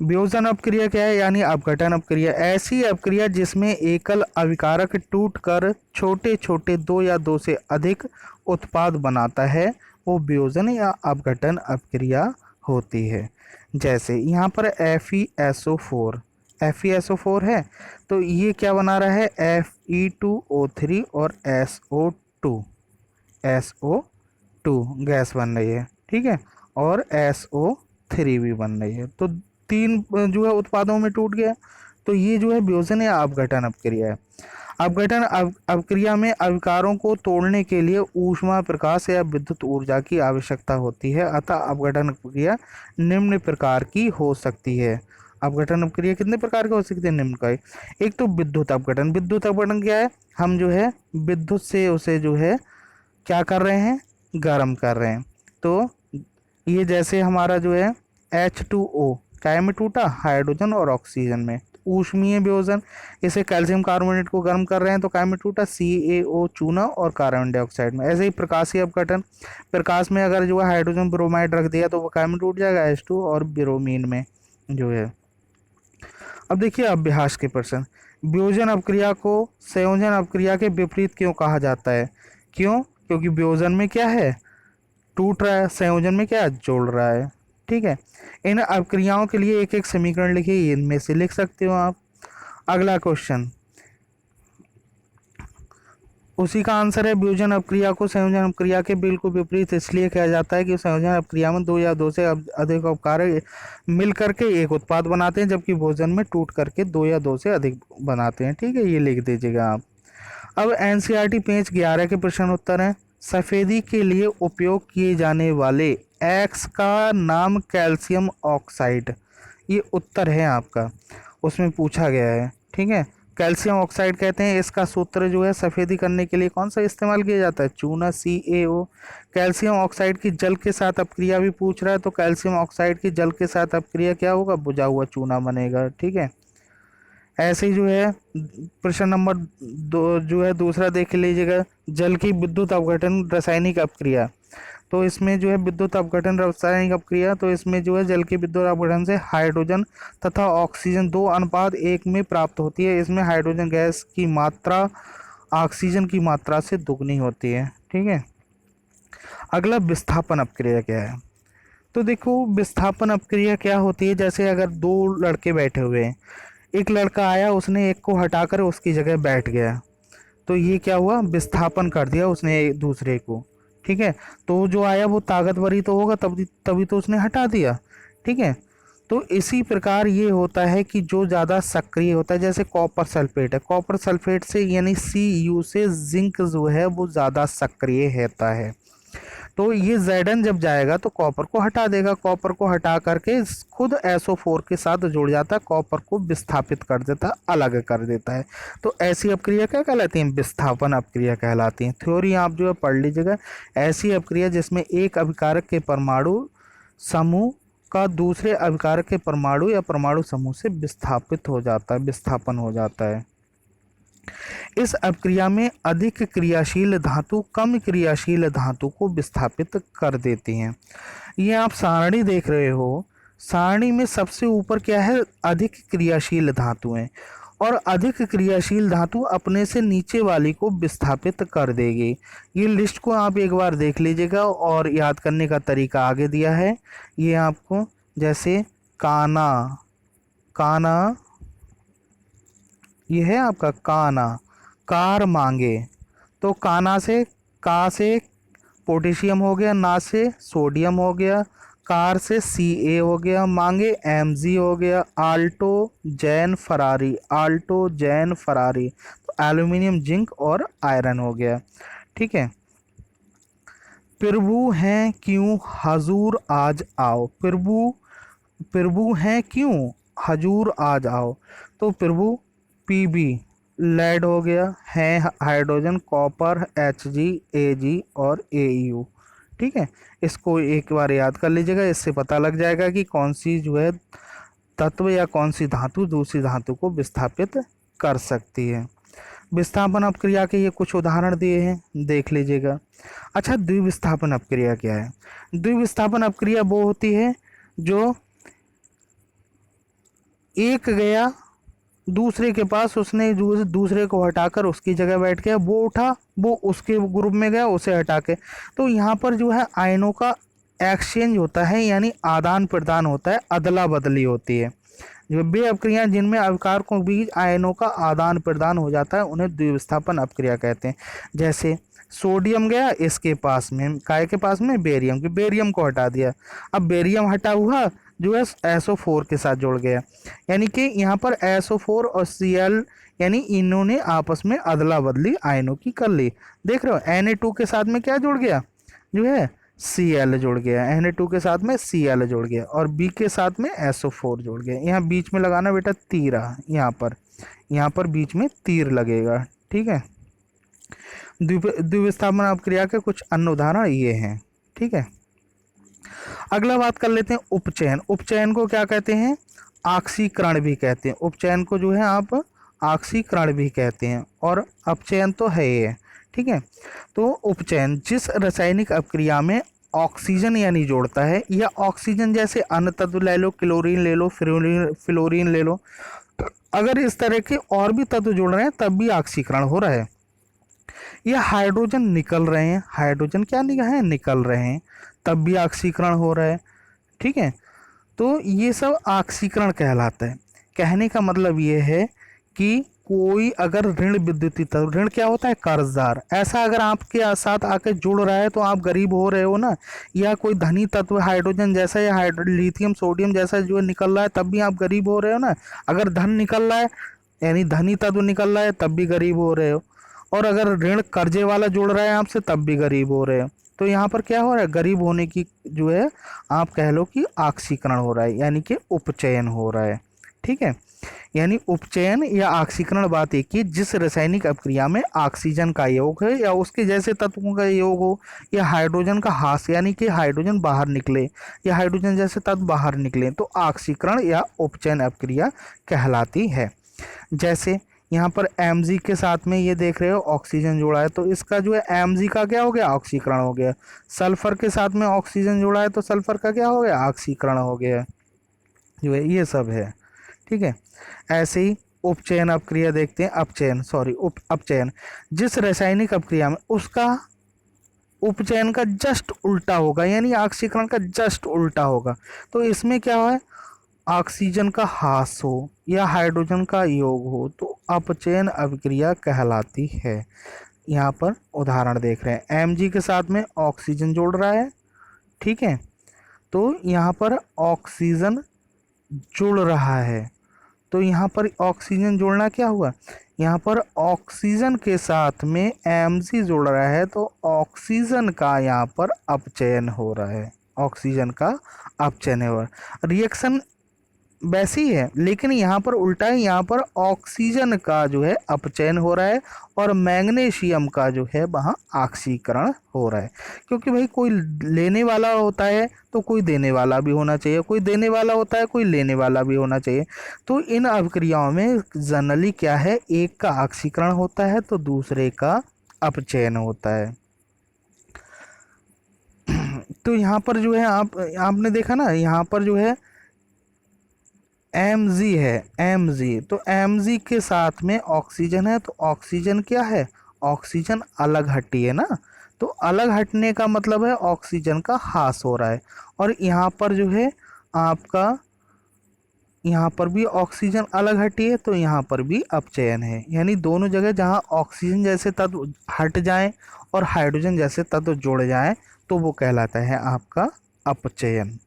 वियोजन अपक्रिया क्या है? यानी अपघटन अपक्रिया। ऐसी अपक्रिया जिसमें एकल अभिकारक टूटकर छोटे छोटे दो या दो से अधिक उत्पाद बनाता है, वो वियोजन या अपघटन अपक्रिया होती है। जैसे यहाँ पर FeSO4, FeSO4 है, तो ये क्या बना रहा है? Fe2O3 और SO2, SO2 गैस बन रही है, ठीक है, और SO3 भी बन रही है। तो तीन जो है उत्पादों में टूट गया। तो ये जो है वियोजन या अपघटन अपक्रिया है। अपघटन अपक्रिया में अविकारों को तोड़ने के लिए ऊष्मा, प्रकाश या विद्युत ऊर्जा की आवश्यकता होती है। अतः अपघटन अपक्रिया निम्न प्रकार की हो सकती है। अपघटन अपक्रिया कितने प्रकार की हो सकती है? निम्न का। एक तो विद्युत अपघटन। विद्युत अपघटन क्या है? हम जो है विद्युत से उसे जो है क्या कर रहे हैं? गर्म कर रहे हैं। तो ये जैसे हमारा जो है H2O क्या में टूटा? हाइड्रोजन और ऑक्सीजन में। ऊष्मीय वियोजन, इसे कैल्शियम कार्बोनेट को गर्म कर रहे हैं तो क्या में टूटा? CaO चूना और कार्बन डाइऑक्साइड में। ऐसे ही प्रकाशीय अपघटन, प्रकाश में अगर जो है हाइड्रोजन ब्रोमाइड रख दिया तो वो क्या में टूट जाएगा? H2 और ब्रोमीन में जो है। अब देखिए अभ्यास के प्रश्न। वियोजन अपक्रिया को संयोजन अपक्रिया के विपरीत क्यों कहा जाता है? क्यों? क्योंकि वियोजन में क्या है? टूट रहा है। संयोजन में क्या है? जोड़ रहा है। ठीक है। इन अपक्रियाओं के लिए एक एक समीकरण लिखिए, इनमें से लिख सकते हो आप। अगला क्वेश्चन उसी का आंसर है। वियोजन अपक्रिया को संयोजन अपक्रिया के बिल्कुल विपरीत इसलिए कहा जाता है कि संयोजन अपक्रिया में दो या दो से अधिक अपकारक मिल करके एक उत्पाद बनाते हैं, जबकि वियोजन में टूट करके दो या दो से अधिक बनाते हैं। ठीक है, ये लिख दीजिएगा आप। अब NCERT पेज 11 के प्रश्न उत्तर हैं। सफ़ेदी के लिए उपयोग किए जाने वाले एक्स का नाम कैल्शियम ऑक्साइड, ये उत्तर है आपका, उसमें पूछा गया है। ठीक है, कैल्शियम ऑक्साइड कहते हैं। इसका सूत्र जो है सफ़ेदी करने के लिए कौन सा इस्तेमाल किया जाता है? चूना, CaO। कैल्शियम ऑक्साइड की जल के साथ अपक्रिया भी पूछ रहा है, तो कैल्शियम ऑक्साइड की जल के साथ अपक्रिया क्या होगा? बुझा हुआ चूना बनेगा। ठीक है, ऐसे ही जो है प्रश्न नंबर 2 जो है दूसरा देख लीजिएगा। जल की विद्युत अपघटन रासायनिक अपक्रिया, तो इसमें जो है विद्युत अपघटन रासायनिक अपक्रिया, तो इसमें जो है जल के विद्युत अपघटन से हाइड्रोजन तथा ऑक्सीजन 2:1 में प्राप्त होती है। इसमें हाइड्रोजन गैस की मात्रा ऑक्सीजन की मात्रा से दुगनी होती है। ठीक है। अगला विस्थापन अपक्रिया क्या है? तो देखो विस्थापन अपक्रिया क्या होती है, जैसे अगर दो लड़के बैठे हुए हैं, एक लड़का आया, उसने एक को हटाकर उसकी जगह बैठ गया, तो ये क्या हुआ? विस्थापन कर दिया उसने एक दूसरे को। ठीक है, तो जो आया वो ताकतवर ही तो होगा, तभी तभी तो उसने हटा दिया। ठीक है, तो इसी प्रकार ये होता है कि जो ज़्यादा सक्रिय होता है, जैसे कॉपर सल्फेट है, कॉपर सल्फेट से यानी Cu से जिंक जो है वो ज़्यादा सक्रिय रहता है। तो ये Zn जब जाएगा तो कॉपर को हटा देगा, कॉपर को हटा करके खुद SO4 के साथ जुड़ जाता है, कॉपर को विस्थापित कर देता है, अलग कर देता है। तो ऐसी अपक्रिया क्या कहलाती है? विस्थापन अपक्रिया कहलाती है। थ्योरी आप जो है पढ़ लीजिएगा। ऐसी अपक्रिया जिसमें एक अभिकारक के परमाणु समूह का दूसरे अभिकारक के परमाणु या परमाणु समूह से विस्थापित हो जाता है, विस्थापन हो जाता है। इस अपक्रिया में अधिक क्रियाशील धातु कम क्रियाशील धातु को विस्थापित कर देती हैं। ये आप सारणी देख रहे हो, सारणी में सबसे ऊपर क्या है? अधिक क्रियाशील धातुएं, और अधिक क्रियाशील धातु अपने से नीचे वाली को विस्थापित कर देगी। ये लिस्ट को आप एक बार देख लीजिएगा, और याद करने का तरीका आगे दिया है ये आपको। जैसे काना, काना ये है आपका काना, कार मांगे, तो काना से का से पोटेशियम हो गया, ना से सोडियम हो गया, कार से Ca हो गया, मांगे Mg हो गया, Alto Jain Ferrari, Alto Jain Ferrari, तो एल्यूमिनियम जिंक और आयरन हो गया। ठीक है। प्रभु हैं क्यों हजूर आज आओ, प्रभु प्रभु हैं क्यों हजूर आज आओ, तो प्रभु Pb लेड हो गया, है हाइड्रोजन, कॉपर Hg, Ag और Au। ठीक है, इसको एक बार याद कर लीजिएगा, इससे पता लग जाएगा कि कौन सी जो है तत्व या कौन सी धातु दूसरी धातु को विस्थापित कर सकती है। विस्थापन अपक्रिया के ये कुछ उदाहरण दिए हैं, देख लीजिएगा। अच्छा, द्विविस्थापन अपक्रिया क्या है? द्विविस्थापन अपक्रिया वो होती है जो एक गया दूसरे के पास, उसने जो दूसरे को हटाकर उसकी जगह बैठ गया, वो उठा, वो उसके ग्रुप में गया, उसे हटा के। तो यहाँ पर जो है आयनों का एक्सचेंज होता है, यानी आदान प्रदान होता है, अदला बदली होती है। जो वे अपक्रियाएं जिनमें अवकारकों के बीच आयनों का आदान प्रदान हो जाता है उन्हें द्विविस्थापन अपक्रिया कहते हैं। जैसे सोडियम गया इसके पास में, काय के पास में, बेरियम के, बेरियम को हटा दिया, अब बेरियम हटा हुआ जो है SO4 के साथ जुड़ गया, यानी कि यहाँ पर SO4 और Cl, यानी इन्होंने आपस में अदला बदली आयनों की कर ली। देख रहे हो, Na2 के साथ में क्या जुड़ गया, जो है Cl जुड़ गया, Na2 के साथ में Cl जुड़ गया, और B के साथ में SO4 जुड़ गया। यहाँ बीच में लगाना बेटा तीरा, यहाँ पर बीच में तीर लगेगा। ठीक है, द्विविस्थापन अपक्रिया के कुछ अन्य उदाहरण ये हैं। ठीक है, अगला बात कर लेते हैं उपचयन। उपचयन को क्या कहते हैं? ऑक्सीकरण भी कहते हैं। उपचयन को जो है आप ऑक्सीकरण भी कहते हैं, और अपचयन तो है ही है। ठीक है, तो उपचयन जिस रासायनिक अपक्रिया में ऑक्सीजन यानी जोड़ता है, या ऑक्सीजन जैसे अन्य तत्व ले लो, क्लोरीन ले लो, फ्लोरीन ले लो, अगर इस तरह के और भी तत्व जुड़ रहे हैं तब भी ऑक्सीकरण हो रहा है। या हाइड्रोजन निकल रहे हैं, हाइड्रोजन क्या निकल रहे हैं, तब भी ऑक्सीकरण हो रहा है। ठीक है, तो ये सब ऑक्सीकरण कहलाता है। कहने का मतलब ये है कि कोई अगर ऋण विद्युतीय तत्व, ऋण क्या होता है, कर्जदार, ऐसा अगर आपके साथ आके जुड़ रहा है तो आप गरीब हो रहे हो ना। या कोई धनी तत्व हाइड्रोजन जैसा या लिथियम सोडियम जैसा जो निकल रहा है तब भी आप गरीब हो रहे हो ना। अगर धन निकल रहा है यानी धनी तत्व निकल रहा है तब भी गरीब हो रहे हो, और अगर ऋण कर्जे वाला जुड़ रहा है आपसे तब भी गरीब हो रहे हो। तो यहाँ पर क्या हो रहा है, गरीब होने की जो है आप कह लो कि ऑक्सीकरण हो रहा है, यानी कि उपचयन हो रहा है। ठीक है, यानी उपचयन या ऑक्सीकरण बात एक ही, जिस रासायनिक अपक्रिया में ऑक्सीजन का योग है या उसके जैसे तत्वों का योग हो, या हाइड्रोजन का ह्रास यानी कि हाइड्रोजन बाहर निकले या हाइड्रोजन जैसे तत्व बाहर निकले, तो ऑक्सीकरण या उपचयन अपक्रिया कहलाती है। जैसे यहाँ पर Mg के साथ में ये देख रहे हो ऑक्सीजन जोड़ा है, तो इसका जो है Mg का क्या हो गया, ऑक्सीकरण हो गया। सल्फर के साथ में ऑक्सीजन जोड़ा है तो सल्फर का क्या हो गया, ऑक्सीकरण हो गया। जो है ये सब है। ठीक है, ऐसे ही उपचयन अपक्रिया देखते हैं, अपचयन जिस रासायनिक अपक्रिया में उसका उपचयन का जस्ट उल्टा होगा, यानी ऑक्सीकरण का जस्ट उल्टा होगा, तो इसमें क्या है, ऑक्सीजन का ह्रास हो या हाइड्रोजन का योग हो तो अपचयन अभिक्रिया कहलाती है। यहाँ पर उदाहरण देख रहे हैं, Mg के साथ में ऑक्सीजन जोड़ रहा है। ठीक है, तो यहाँ पर ऑक्सीजन जुड़ रहा है, तो यहाँ पर ऑक्सीजन जोड़ना क्या हुआ, यहाँ पर ऑक्सीजन के साथ में Mg जुड़ रहा है तो ऑक्सीजन का यहाँ पर अपचयन हो रहा है, ऑक्सीजन का अपचयन हो रहा है। रिएक्शन वैसी ही है लेकिन यहाँ पर उल्टा है, यहाँ पर ऑक्सीजन का जो है अपचयन हो रहा है और मैग्नीशियम का जो है वहाँ ऑक्सीकरण हो रहा है। क्योंकि भाई कोई लेने वाला होता है तो कोई देने वाला भी होना चाहिए, कोई देने वाला होता है कोई लेने वाला भी होना चाहिए। तो इन अभिक्रियाओं में जनरली क्या है, एक का ऑक्सीकरण होता है तो दूसरे का अपचयन होता है। तो यहाँ पर जो है आपने देखा ना, यहाँ पर जो है Mg है, Mg, तो Mg के साथ में ऑक्सीजन है तो ऑक्सीजन क्या है, ऑक्सीजन अलग हटी है ना, तो अलग हटने का मतलब है ऑक्सीजन का ह्रास हो रहा है। और यहाँ पर जो है आपका यहाँ पर भी ऑक्सीजन अलग हटी है तो यहाँ पर भी अपचयन है, यानी दोनों जगह जहाँ ऑक्सीजन जैसे तत्व हट जाएं और हाइड्रोजन जैसे तत्व जुड़ जाएं तो वो कहलाता है आपका अपचयन।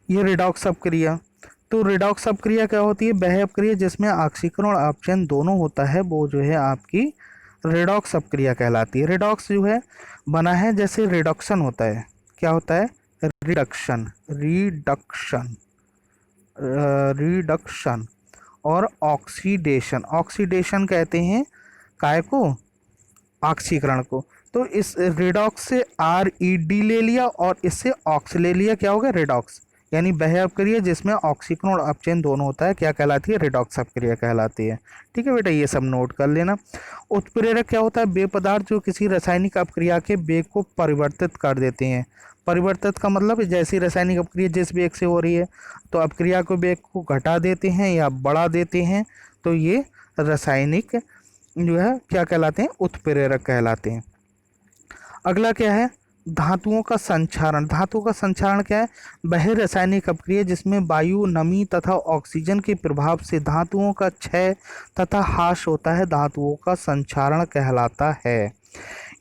ये रिडॉक्स अपक्रिया। तो रिडॉक्स अपक्रिया क्या होती है? वह अपक्रिया जिसमें ऑक्सीकरण और अपचयन दोनों होता है वो जो है आपकी रिडॉक्स अपक्रिया कहलाती है। रिडॉक्स जो है बना है जैसे रिडक्शन होता है। क्या होता है? रिडक्शन, रिडक्शन, रिडक्शन और ऑक्सीडेशन। ऑक्सीडेशन कहते हैं काय को? ऑक्सीकरण को। तो इस रिडॉक्स से RED ले लिया और इससे ऑक्स ले लिया, क्या हो गया? रिडॉक्स। यानी वह अपक्रिया जिसमें ऑक्सीकरण और अपचयन दोनों होता है क्या कहलाती है? रिडॉक्स अपक्रिया कहलाती है। ठीक है बेटा, ये सब नोट कर लेना। उत्प्रेरक क्या होता है? वे पदार्थ जो किसी रासायनिक अपक्रिया के वेग को परिवर्तित कर देते हैं। परिवर्तित का मतलब जैसी रासायनिक अपक्रिया जिस वेग से हो रही है तो अपक्रिया को वेग को घटा देते हैं या बढ़ा देते हैं, तो ये रासायनिक जो है क्या कहलाते हैं? उत्प्रेरक कहलाते हैं। अगला क्या है? धातुओं का संक्षारण। धातुओं का संक्षारण क्या है? वह रासायनिक अपक्रिया जिसमें वायु, नमी तथा ऑक्सीजन के प्रभाव से धातुओं का क्षय तथा ह्रास होता है, धातुओं का संक्षारण कहलाता है।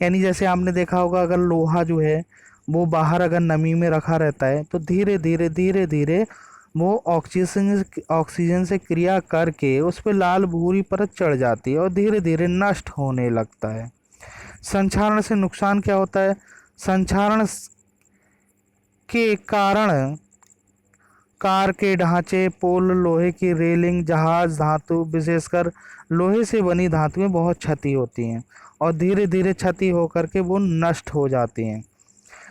यानी जैसे आपने देखा होगा, अगर लोहा जो है वो बाहर अगर नमी में रखा रहता है तो धीरे धीरे धीरे धीरे वो ऑक्सीजन से क्रिया करके उस पर लाल भूरी परत चढ़ जाती है और धीरे धीरे नष्ट होने लगता है। संक्षारण से नुकसान क्या होता है? संक्षारण के कारण कार के ढांचे, पुल, लोहे की रेलिंग, जहाज धातु, विशेषकर लोहे से बनी धातुएं बहुत क्षति होती हैं और धीरे धीरे क्षति होकर के वो नष्ट हो जाती हैं।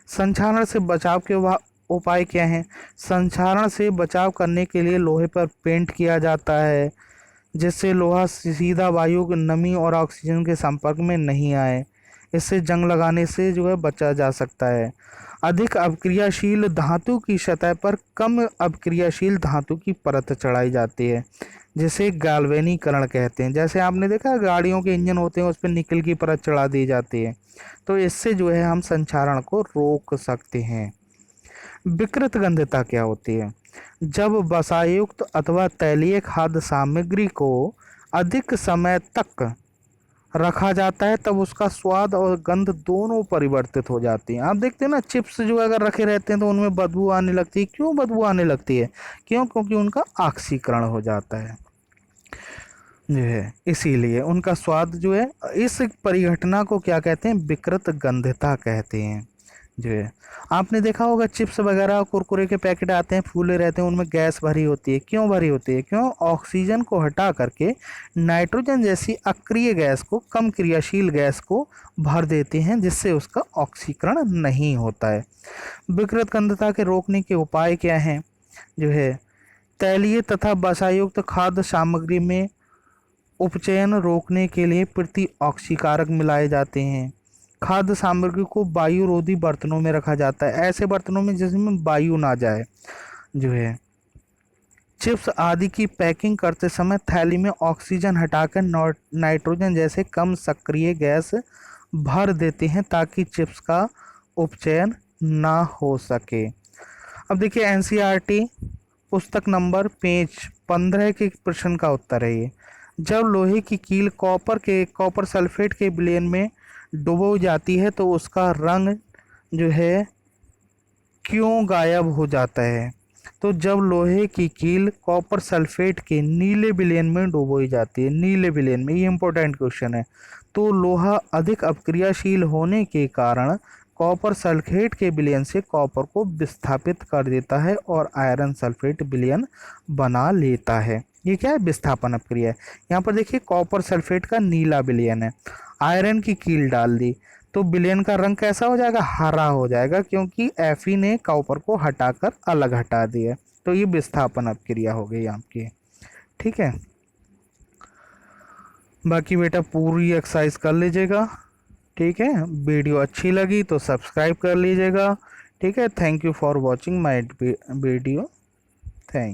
संक्षारण से बचाव के उपाय क्या हैं? संक्षारण से बचाव करने के लिए लोहे पर पेंट किया जाता है जिससे लोहा सीधा वायु, नमी और ऑक्सीजन के संपर्क में नहीं आए। इससे जंग लगाने से जो है बचा जा सकता है। अधिक अपक्रियाशील धातु की सतह पर कम अपक्रियाशील धातु की परत चढ़ाई जाती है, जिसे गाल्वेनीकरण कहते हैं। जैसे आपने देखा गाड़ियों के इंजन होते हैं उस पर निकल की परत चढ़ा दी जाती है, तो इससे जो है हम संक्षारण को रोक सकते हैं। विकृत गंधता क्या होती है? जब वसायुक्त अथवा तैलीय खाद्य सामग्री को अधिक समय तक रखा जाता है तब उसका स्वाद और गंध दोनों परिवर्तित हो जाती हैं। आप देखते हैं ना, चिप्स जो अगर रखे रहते हैं तो उनमें बदबू आने लगती है। क्यों बदबू आने लगती है? क्योंकि उनका ऑक्सीकरण हो जाता है जो है, इसीलिए उनका स्वाद जो है। इस परिघटना को क्या कहते हैं? विकृत गंधता कहते हैं जो है। आपने देखा होगा चिप्स वगैरह कुरकुरे के पैकेट आते हैं, फूले रहते हैं, उनमें गैस भरी होती है। क्यों भरी होती है? क्यों? ऑक्सीजन को हटा करके नाइट्रोजन जैसी अक्रिय गैस को, कम क्रियाशील गैस को भर देते हैं जिससे उसका ऑक्सीकरण नहीं होता है। विकृत गंधता के रोकने के उपाय क्या हैं जो है? तैलीय तथा वसायुक्त खाद्य सामग्री में उपचयन रोकने के लिए प्रति ऑक्सीकारक मिलाए जाते हैं। खाद्य सामग्री को वायुरोधी बर्तनों में रखा जाता है, ऐसे बर्तनों में जिसमें वायु ना जाए जो है। चिप्स आदि की पैकिंग करते समय थैली में ऑक्सीजन हटाकर नाइट्रोजन जैसे कम सक्रिय गैस भर देते हैं ताकि चिप्स का उपचयन ना हो सके। अब देखिए NCERT पुस्तक नंबर पेज 15 के प्रश्न का उत्तर है ये। जब लोहे की कील कॉपर सल्फेट के विलयन में डुबो जाती है तो उसका रंग जो है क्यों गायब हो जाता है? तो जब लोहे की कील कॉपर सल्फेट के नीले विलयन में डुबोई जाती है, नीले विलयन में, ये इंपॉर्टेंट क्वेश्चन है, तो लोहा अधिक अपक्रियाशील होने के कारण कॉपर सल्फेट के विलयन से कॉपर को विस्थापित कर देता है और आयरन सल्फेट विलयन बना लेता है। ये क्या है? विस्थापन अपक्रिया है। यहाँ पर देखिए कॉपर सल्फेट का नीला विलयन है, आयरन की कील डाल दी तो विलयन का रंग कैसा हो जाएगा? हरा हो जाएगा, क्योंकि Fe ने कॉपर को हटाकर अलग हटा दिया। तो ये विस्थापन अपक्रिया हो गई आपकी। ठीक है, बाकी बेटा पूरी एक्सरसाइज कर लीजिएगा। ठीक है, वीडियो अच्छी लगी तो सब्सक्राइब कर लीजिएगा। ठीक है, thank you for watching my video. Thank